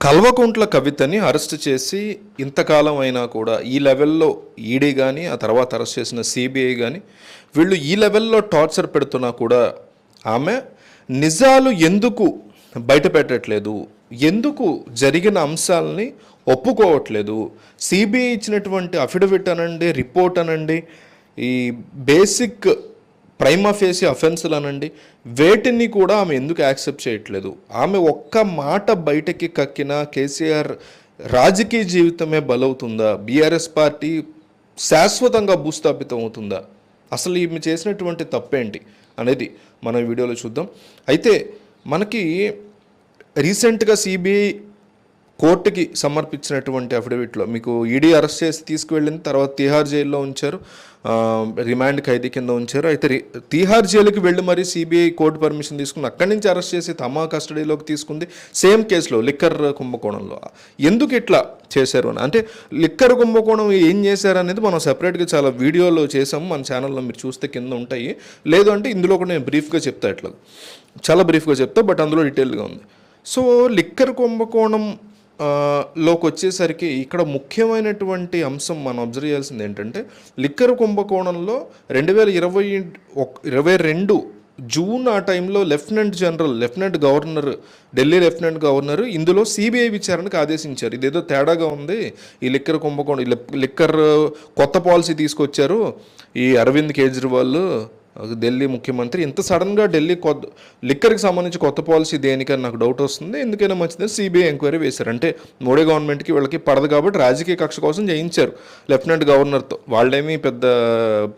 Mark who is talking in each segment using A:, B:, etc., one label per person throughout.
A: Kalvakuntla కవితని arrest చేసి ఇంతకాలం అయినా కూడా ఈ లెవెల్లో ఈడీ కానీ ఆ తర్వాత అరెస్ట్ చేసిన సిబిఐ కానీ వీళ్ళు ఈ లెవెల్లో టార్చర్ పెడుతున్నా కూడా ఆమె నిజాలు ఎందుకు బయట పెట్టట్లేదు, ఎందుకు జరిగిన అంశాలని ఒప్పుకోవట్లేదు, సిబిఐ ఇచ్చినటువంటి అఫిడవిట్ అనండి, రిపోర్ట్ అనండి, ఈ బేసిక్ ప్రైమా ఫేసి అఫెన్సులు అనండి, వేటిని కూడా ఆమె ఎందుకు యాక్సెప్ట్ చేయట్లేదు? ఆమె ఒక్క మాట బయటకి కక్కిన కేసీఆర్ రాజకీయ జీవితమే బలవుతుందా? బీఆర్ఎస్ పార్టీ శాశ్వతంగా భూస్థాపితం అవుతుందా? అసలు ఈమె చేసినటువంటి తప్పేంటి అనేది మనం ఈ వీడియోలో చూద్దాం. అయితే మనకి రీసెంట్గా సిబిఐ కోర్టుకి సమర్పించినటువంటి అఫిడవిట్లో మీకు ఈడీ అరెస్ట్ చేసి తీసుకువెళ్ళిన తర్వాత తీహార్ జైల్లో ఉంచారు, రిమాండ్ ఖైదీ కింద ఉంచారు. అయితే తీహార్ జైలుకి వెళ్ళి మరి సిబిఐ కోర్టు పర్మిషన్ తీసుకుని అక్కడి నుంచి అరెస్ట్ చేసి తమ కస్టడీలోకి తీసుకుంది. సేమ్ కేసులో లిక్కర్ కుంభకోణంలో ఎందుకు ఇట్లా చేశారు అని, అంటే లిక్కర్ కుంభకోణం ఏం చేశారు అనేది మనం సెపరేట్గా చాలా వీడియోలో చేసాము, మన ఛానల్లో మీరు చూస్తే కింద ఉంటాయి. లేదు అంటే ఇందులో కూడా నేను బ్రీఫ్గా చెప్తా, ఇట్లా చాలా బ్రీఫ్గా చెప్తా, బట్ అందులో డీటెయిల్గా ఉంది. సో లిక్కర్ కుంభకోణం లోకి వచ్చేసరికి ఇక్కడ ముఖ్యమైనటువంటి అంశం మనం అబ్జర్వ్ చేయాల్సింది ఏంటంటే, లిక్కర్ కుంభకోణంలో 2022 జూన్ ఆ టైంలో lieutenant governor, Delhi lieutenant governor ఇందులో సిబిఐ విచారణకు ఆదేశించారు. ఇదేదో తేడాగా ఉంది, ఈ లిక్కర్ కుంభకోణం, లిక్కర్ కొత్త పాలసీ తీసుకొచ్చారు ఈ అరవింద్ కేజ్రీవాల్ ఢిల్లీ ముఖ్యమంత్రి, ఇంత సడన్గా ఢిల్లీ లిక్కర్కి సంబంధించి కొత్త పాలసీ దేనికని నాకు డౌట్ వస్తుంది, ఎందుకైనా మంచిదని సిబిఐ ఎంక్వైరీ వేశారు. అంటే మోడీ గవర్నమెంట్కి వీళ్ళకి పడదు కాబట్టి రాజకీయ కక్ష కోసం చేయించారు లెఫ్టినెంట్ గవర్నర్తో. వాళ్ళేమీ పెద్ద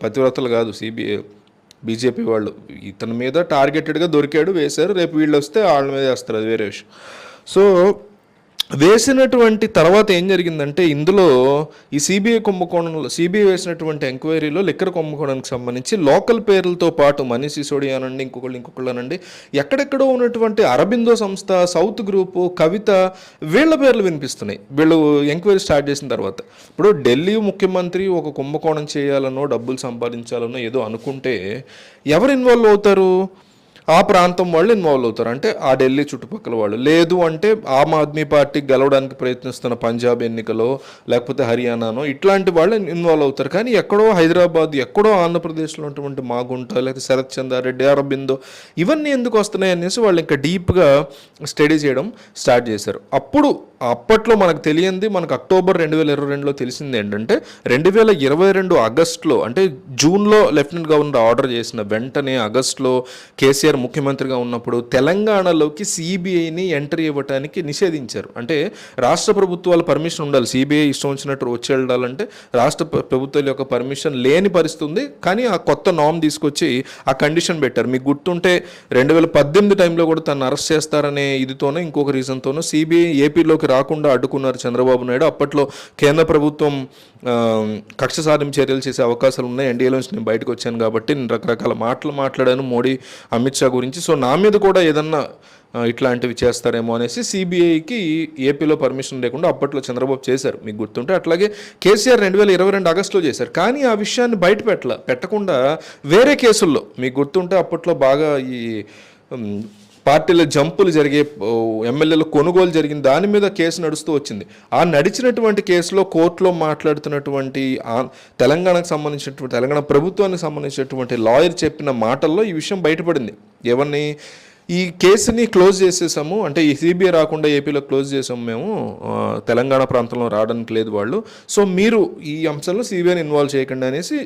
A: పతివ్రతలు కాదు సిబిఐ, బీజేపీ వాళ్ళు. ఇతని మీద టార్గెటెడ్గా దొరికాడు, వేశారు, రేపు వీళ్ళు వస్తే వాళ్ళ మీద వేస్తారు, అది వేరే విషయం. సో వేసినటువంటి తర్వాత ఏం జరిగిందంటే, ఇందులో ఈ సిబిఐ కుంభకోణంలో సిబిఐ వేసినటువంటి ఎంక్వైరీలో లిక్కర్ కుంభకోణానికి సంబంధించి లోకల్ పేర్లతో పాటు మనీష్ సిసోడియా అనండి, ఇంకొకళ్ళు అనండి, ఎక్కడెక్కడో ఉన్నటువంటి అరబిందో సంస్థ, సౌత్ గ్రూపు, కవిత, వీళ్ళ పేర్లు వినిపిస్తున్నాయి వీళ్ళు ఎంక్వైరీ స్టార్ట్ చేసిన తర్వాత. ఇప్పుడు ఢిల్లీ ముఖ్యమంత్రి ఒక కుంభకోణం చేయాలనో డబ్బులు సంపాదించాలనో ఏదో అనుకుంటే ఎవరు ఇన్వాల్వ్ అవుతారు? ఆ ప్రాంతం వాళ్ళు ఇన్వాల్వ్ అవుతారు, అంటే ఆ ఢిల్లీ చుట్టుపక్కల వాళ్ళు. లేదు అంటే ఆమ్ ఆద్మీ పార్టీ గెలవడానికి ప్రయత్నిస్తున్న పంజాబ్ ఎన్నికలో, లేకపోతే హర్యానానో ఇట్లాంటి వాళ్ళు ఇన్వాల్వ్ అవుతారు. కానీ ఎక్కడో హైదరాబాద్, ఎక్కడో ఆంధ్రప్రదేశ్లో ఉన్నటువంటి మాగుంట, లేకపోతే శరత్ చంద్రారెడ్డి, అరబిందో, ఇవన్నీ ఎందుకు వస్తున్నాయి అనేసి వాళ్ళు ఇంకా డీప్గా స్టడీ చేయడం స్టార్ట్ చేశారు. అప్పట్లో మనకు తెలియంది, మనకు అక్టోబర్ 2022లో తెలిసింది ఏంటంటే, 2022 ఆగస్టులో, అంటే జూన్లో లెఫ్టినెంట్ గవర్నర్ ఆర్డర్ చేసిన వెంటనే ఆగస్టులో కేసీఆర్ ముఖ్యమంత్రిగా ఉన్నప్పుడు తెలంగాణలోకి సిబిఐని ఎంట్రీ ఇవ్వడానికి నిషేధించారు. అంటే రాష్ట్ర ప్రభుత్వాల పర్మిషన్ ఉండాలి, సిబిఐ ఇష్టం వచ్చినట్టు వచ్చి వెళ్ళాలంటే రాష్ట్ర ప్రభుత్వాల యొక్క పర్మిషన్ లేని పరిస్థితి ఉంది. కానీ ఆ కొత్త నామ్ తీసుకొచ్చి ఆ కండిషన్ పెట్టారు. మీకు గుర్తుంటే 2018 టైంలో కూడా తను అరెస్ట్ చేస్తారనే ఇదితోనో ఇంకొక రీజన్తోనో సిబిఐ ఏపీలోకి రాకుండా అడ్డుకున్నారు చంద్రబాబు నాయుడు. అప్పట్లో కేంద్ర ప్రభుత్వం కక్ష సాధింపు చర్యలు చేసే అవకాశాలు ఉన్నాయి, ఎన్డీఏలో నుంచి నేను బయటకు వచ్చాను కాబట్టి నేను రకరకాల మాటలు మాట్లాడాను మోడీ, అమిత్ షా గురించి. సో నా మీద కూడా ఏదన్నా ఇట్లాంటివి చేస్తారేమో అనేసి సిబిఐకి ఏపీలో పర్మిషన్ లేకుండా అప్పట్లో చంద్రబాబు చేశారు, మీకు గుర్తుంటే. అట్లాగే కేసీఆర్ 2022 ఆగస్టులో చేశారు. కానీ ఆ విషయాన్ని బయట పెట్టకుండా వేరే కేసుల్లో, మీకు గుర్తుంటే అప్పట్లో బాగా ఈ పార్టీల జంపులు జరిగే, ఎమ్మెల్యేలు కొనుగోలు జరిగిన దాని మీద కేసు నడుస్తూ వచ్చింది. ఆ నడిచినటువంటి కేసులో కోర్టులో మాట్లాడుతున్నటువంటి తెలంగాణకు సంబంధించినటువంటి, తెలంగాణ ప్రభుత్వానికి సంబంధించినటువంటి లాయర్ చెప్పిన మాటల్లో ఈ విషయం బయటపడింది. ఎవరిని, ఈ కేసుని క్లోజ్ చేసేసాము, అంటే ఈ సిబిఐ రాకుండా ఏపీలో క్లోజ్ చేసాము మేము, తెలంగాణ ప్రాంతంలో రావడానికి లేదు వాళ్ళు, సో మీరు ఈ అంశంలో సిబిఐని ఇన్వాల్వ్ చేయకండి అనేసి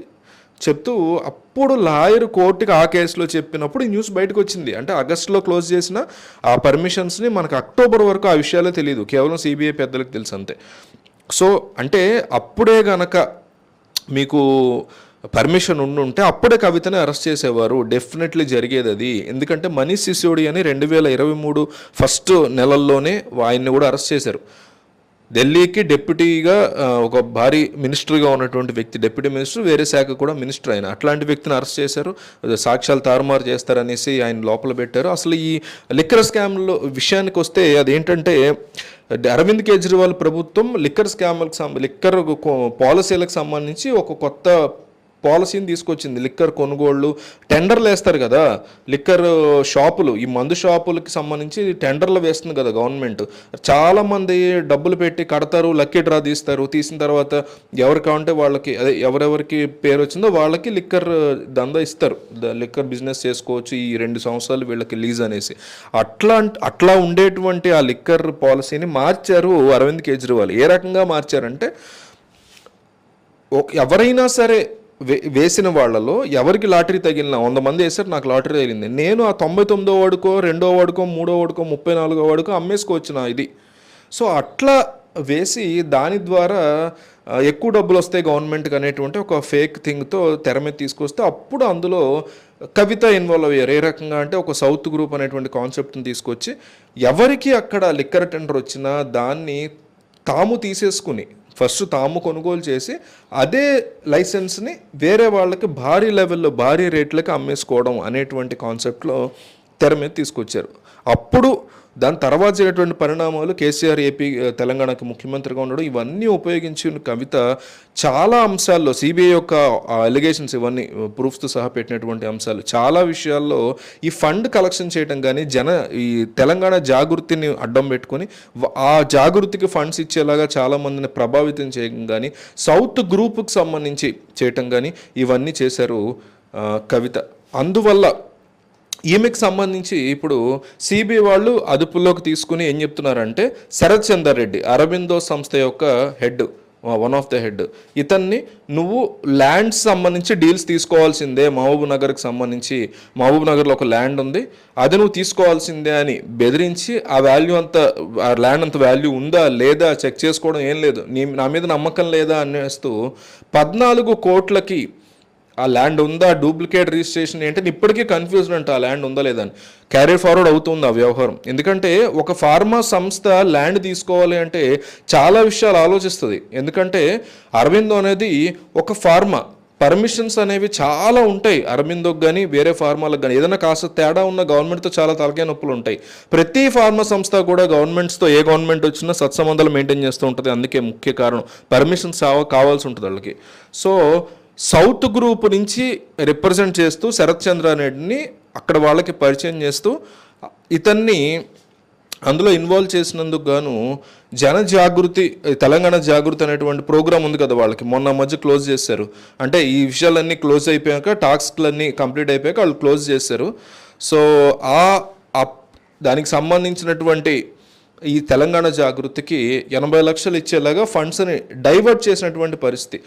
A: చెప్తూ, అప్పుడు లాయర్ కోర్టుకి ఆ కేసులో చెప్పినప్పుడు ఈ న్యూస్ బయటకు వచ్చింది. అంటే ఆగస్టులో క్లోజ్ చేసిన ఆ పర్మిషన్స్ని మనకు అక్టోబర్ వరకు ఆ విషయాలే తెలియదు, కేవలం సిబిఐ పెద్దలకు తెలుసు అంతే. సో అంటే అప్పుడే గనక మీకు పర్మిషన్ ఉంటే అప్పుడే కవితని అరెస్ట్ చేసేవారు, డెఫినెట్లీ జరిగేది అది. ఎందుకంటే మనీష్ సిసోడియాని 2023 ఫస్ట్ నెలల్లోనే ఆయన్ని కూడా అరెస్ట్ చేశారు. ఢిల్లీకి డెప్యూటీగా ఒక భారీ మినిస్టర్గా ఉన్నటువంటి వ్యక్తి, డిప్యూటీ మినిస్టర్, వేరే శాఖ కూడా మినిస్టర్ ఆయన, అట్లాంటి వ్యక్తిని అరెస్ట్ చేశారు. సాక్ష్యాలు తారుమారు చేస్తారనేసి ఆయన లోపల పెట్టారు. అసలు ఈ లిక్కర్ స్కామ్లో విషయానికి వస్తే అదేంటంటే, అరవింద్ కేజ్రీవాల్ ప్రభుత్వం లిక్కర్ పాలసీలకు సంబంధించి ఒక కొత్త పాలసీని తీసుకొచ్చింది. లిక్కర్ కొనుగోళ్ళు టెండర్లు వేస్తారు కదా, లిక్కర్ షాపులు, ఈ మందు షాపులకి సంబంధించి టెండర్లు వేస్తుంది కదా గవర్నమెంట్. చాలామంది డబ్బులు పెట్టి కడతారు, లక్కీ డ్రా తీస్తారు. తీసిన తర్వాత ఎవరు కావాలంటే వాళ్ళకి, అదే ఎవరెవరికి పేరు వచ్చిందో వాళ్ళకి లిక్కర్ దందా ఇస్తారు, లిక్కర్ బిజినెస్ చేసుకోవచ్చు ఈ 2 సంవత్సరాలు వీళ్ళకి లీజ్ అనేసి. అట్లా ఉండేటువంటి ఆ లిక్కర్ పాలసీని మార్చారు అరవింద్ కేజ్రీవాల్. ఏ రకంగా మార్చారంటే, ఎవరైనా సరే వేసిన వాళ్ళలో ఎవరికి లాటరీ తగిలినా 100 మంది వేసారు, నాకు లాటరీ తగిలింది, నేను ఆ 99వ వాడుకో 2వ వాడుకో 3వ వాడుకో 34వ వాడుకో అమ్మేసుకోవచ్చు నా ఇది. సో అట్లా వేసి దాని ద్వారా ఎక్కువ డబ్బులు వస్తాయి గవర్నమెంట్కి అనేటువంటి ఒక ఫేక్ థింగ్తో తెర మీద తీసుకొస్తే అప్పుడు అందులో కవిత ఇన్వాల్వ్ అయ్యారు. ఏ రకంగా అంటే ఒక సౌత్ గ్రూప్ అనేటువంటి కాన్సెప్ట్ని తీసుకొచ్చి ఎవరికి అక్కడ లిక్కర్ టెండర్ వచ్చినా దాన్ని తాము తీసేసుకుని ఫస్ట్ తాము కొనుగోలు చేసి అదే లైసెన్స్ని వేరే వాళ్ళకి భారీ లెవెల్లో భారీ రేట్లకి అమ్మేసుకోవడం అనేటువంటి కాన్సెప్ట్లో తెర మీద తీసుకొచ్చారు. అప్పుడు దాని తర్వాత జరిగినటువంటి పరిణామాలు, కేసీఆర్ ఏపీ తెలంగాణకి ముఖ్యమంత్రిగా ఉండడం, ఇవన్నీ ఉపయోగించిన కవిత చాలా అంశాల్లో సిబిఐ యొక్క అలిగేషన్స్ ఇవన్నీ ప్రూఫ్స్తో సహా పెట్టినటువంటి అంశాలు చాలా విషయాల్లో ఈ ఫండ్ కలెక్షన్ చేయడం కానీ ఈ తెలంగాణ జాగృతిని అడ్డం పెట్టుకొని ఆ జాగృతికి ఫండ్స్ ఇచ్చేలాగా చాలామందిని ప్రభావితం చేయడం కానీ, సౌత్ గ్రూప్కి సంబంధించి చేయటం కానీ ఇవన్నీ చేశారు కవిత. అందువల్ల ఈమెకి సంబంధించి ఇప్పుడు సిబిఐ వాళ్ళు అదుపులోకి తీసుకుని ఏం చెప్తున్నారంటే, శరత్ చందర్ రెడ్డి అరబిందో సంస్థ యొక్క head, one of the head, ఇతన్ని నువ్వు ల్యాండ్స్ సంబంధించి డీల్స్ తీసుకోవాల్సిందే, మహబూబ్ నగర్కి సంబంధించి మహబూబ్ నగర్లో ఒక ల్యాండ్ ఉంది, అది నువ్వు తీసుకోవాల్సిందే అని బెదిరించి ఆ వాల్యూ అంత, ఆ ల్యాండ్ అంత వాల్యూ ఉందా లేదా చెక్ చేసుకోవడం ఏం లేదు, నా మీద నమ్మకం లేదా అనేస్తూ 14 కోట్లకి ఆ ల్యాండ్ ఉందా, డూప్లికేట్ రిజిస్ట్రేషన్ ఏంటని ఇప్పటికీ కన్ఫ్యూజన్ అంట, ఆ ల్యాండ్ ఉందా లేదని. క్యారీ ఫార్వర్డ్ అవుతుంది ఆ వ్యవహారం. ఎందుకంటే ఒక ఫార్మా సంస్థ ల్యాండ్ తీసుకోవాలి అంటే చాలా విషయాలు ఆలోచిస్తుంది. ఎందుకంటే అరవిందో అనేది ఒక ఫార్మా, పర్మిషన్స్ అనేవి చాలా ఉంటాయి అరబిందోకి కానీ వేరే ఫార్మాలకు కానీ. ఏదైనా కాస్త తేడా ఉన్న గవర్నమెంట్తో చాలా తలకాయ నొప్పులు ఉంటాయి. ప్రతి ఫార్మా సంస్థ కూడా గవర్నమెంట్స్తో, ఏ గవర్నమెంట్ వచ్చినా సత్సంబంధాలు మెయింటైన్ చేస్తూ ఉంటుంది. అందుకే ముఖ్య కారణం పర్మిషన్స్ కావాల్సి ఉంటుంది వాళ్ళకి. సో సౌత్ గ్రూప్ నుంచి రిప్రజెంట్ చేస్తూ శరత్ చంద్ర రెడ్డిని అక్కడ వాళ్ళకి పరిచయం చేస్తూ ఇతన్ని అందులో ఇన్వాల్వ్ చేసినందుకు గాను జనజాగృతి, తెలంగాణ జాగృతి అనేటువంటి ప్రోగ్రామ్ ఉంది కదా వాళ్ళకి, మొన్న మధ్య క్లోజ్ చేశారు. అంటే ఈ విషయాలన్నీ క్లోజ్ అయిపోయాక, టాస్క్లన్నీ కంప్లీట్ అయిపోయాక వాళ్ళు క్లోజ్ చేశారు. సో దానికి సంబంధించినటువంటి ఈ తెలంగాణ జాగృతికి 80 లక్షలు ఇచ్చేలాగా ఫండ్స్ని డైవర్ట్ చేసినటువంటి పరిస్థితి.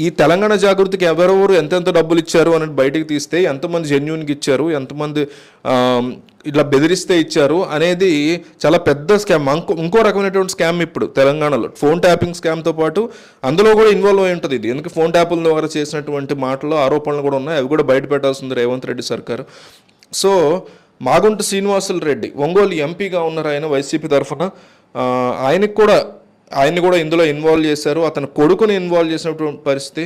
A: ఈ తెలంగాణ జాగృతికి ఎవరెవరు ఎంతెంత డబ్బులు ఇచ్చారు అనేది బయటికి తీస్తే ఎంతమంది జెన్యూన్కి ఇచ్చారు, ఎంతమంది ఇట్లా బెదిరిస్తే ఇచ్చారు అనేది చాలా పెద్ద స్కామ్. ఇంకో రకమైనటువంటి స్కామ్ ఇప్పుడు తెలంగాణలో ఫోన్ ట్యాపింగ్ స్కామ్తో పాటు అందులో కూడా ఇన్వాల్వ్ అయి ఉంటుంది ఇది. ఎందుకు ఫోన్ ట్యాపుల ద్వారా చేసినటువంటి మాటలు, ఆరోపణలు కూడా ఉన్నాయి. అవి కూడా బయట పెట్టాల్సింది రేవంత్ రెడ్డి సర్కారు. సో మాగుంట శ్రీనివాసులు రెడ్డి ఒంగోలు ఎంపీగా ఉన్నారు ఆయన వైసీపీ తరఫున, ఆయన్ని కూడా ఇందులో ఇన్వాల్వ్ చేశారు. అతని కొడుకుని ఇన్వాల్వ్ చేసినటువంటి పరిస్థితి.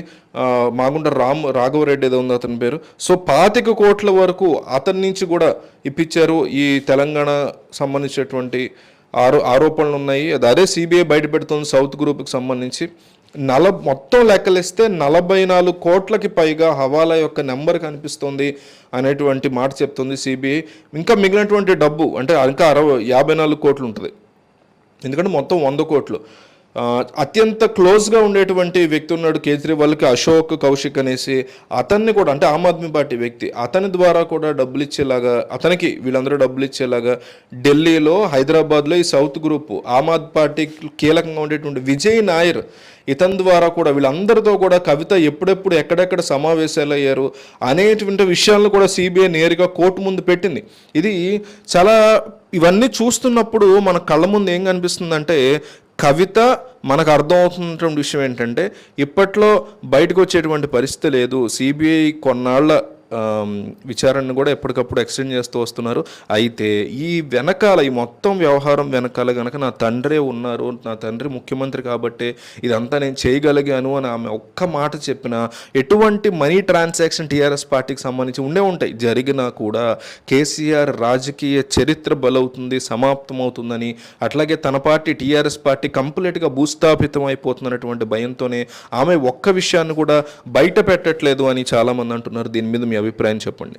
A: మాగుంట రాఘవరెడ్డి ఏదో ఉంది అతని పేరు. సో 25 కోట్ల వరకు అతని నుంచి కూడా ఇప్పించారు. ఈ తెలంగాణ సంబంధించినటువంటి ఆరోపణలు ఉన్నాయి. అదే సిబిఐ బయట పెడుతుంది సౌత్ గ్రూప్కి సంబంధించి. మొత్తం లెక్కలిస్తే 44 కోట్లకి పైగా హవాలా యొక్క నెంబర్ కనిపిస్తుంది అనేటువంటి మాట చెప్తుంది సిబిఐ. ఇంకా మిగిలినటువంటి డబ్బు అంటే ఇంకా 54 కోట్లు ఉంటుంది. ఎందుకంటే మొత్తం 100 కోట్లు. అత్యంత క్లోజ్గా ఉండేటువంటి వ్యక్తి ఉన్నాడు కేజ్రీవాల్కి, అశోక్ కౌశిక్ అనేసి. అతన్ని కూడా, అంటే ఆమ్ ఆద్మీ పార్టీ వ్యక్తి, అతని ద్వారా కూడా డబ్బులు ఇచ్చేలాగా, అతనికి వీళ్ళందరూ డబ్బులు ఇచ్చేలాగా ఢిల్లీలో, హైదరాబాద్లో ఈ south group Aam Aadmi party కీలకంగా ఉండేటువంటి విజయ్ నాయర్, ఇతని ద్వారా కూడా వీళ్ళందరితో కూడా కవిత ఎప్పుడెప్పుడు ఎక్కడెక్కడ సమావేశాలు అయ్యారు అనేటువంటి విషయాలను కూడా సిబిఐ నేరుగా కోర్టు ముందు పెట్టింది. ఇది చాలా, ఇవన్నీ చూస్తున్నప్పుడు మన కళ్ళ ముందు ఏం కనిపిస్తుందంటే, కవిత మనకు అర్థమవుతున్నటువంటి విషయం ఏంటంటే ఇప్పట్లో బయటకు వచ్చేటువంటి పరిస్థితి లేదు. సిబిఐ కొన్నాళ్ళ విచారణను కూడా ఎప్పటికప్పుడు ఎక్స్టెండ్ చేస్తూ వస్తున్నారు. అయితే ఈ వెనకాల ఈ మొత్తం వ్యవహారం వెనకాల కనుక నా తండ్రే ఉన్నారు, నా తండ్రి ముఖ్యమంత్రి కాబట్టే ఇదంతా నేను చేయగలిగాను అని ఆమె ఒక్క మాట చెప్పినా ఎటువంటి మనీ ట్రాన్సాక్షన్ టీఆర్ఎస్ పార్టీకి సంబంధించి ఉండే ఉంటాయి, జరిగినా కూడా కేసీఆర్ రాజకీయ చరిత్ర బలవుతుంది, సమాప్తం అవుతుందని, అట్లాగే తన పార్టీ టీఆర్ఎస్ పార్టీ కంప్లీట్గా భూస్థాపితం అయిపోతున్నటువంటి భయంతోనే ఆమె ఒక్క విషయాన్ని కూడా బయట పెట్టట్లేదు అని చాలామంది అంటున్నారు. దీని మీద మీ అభిప్రాయం చెప్పండి.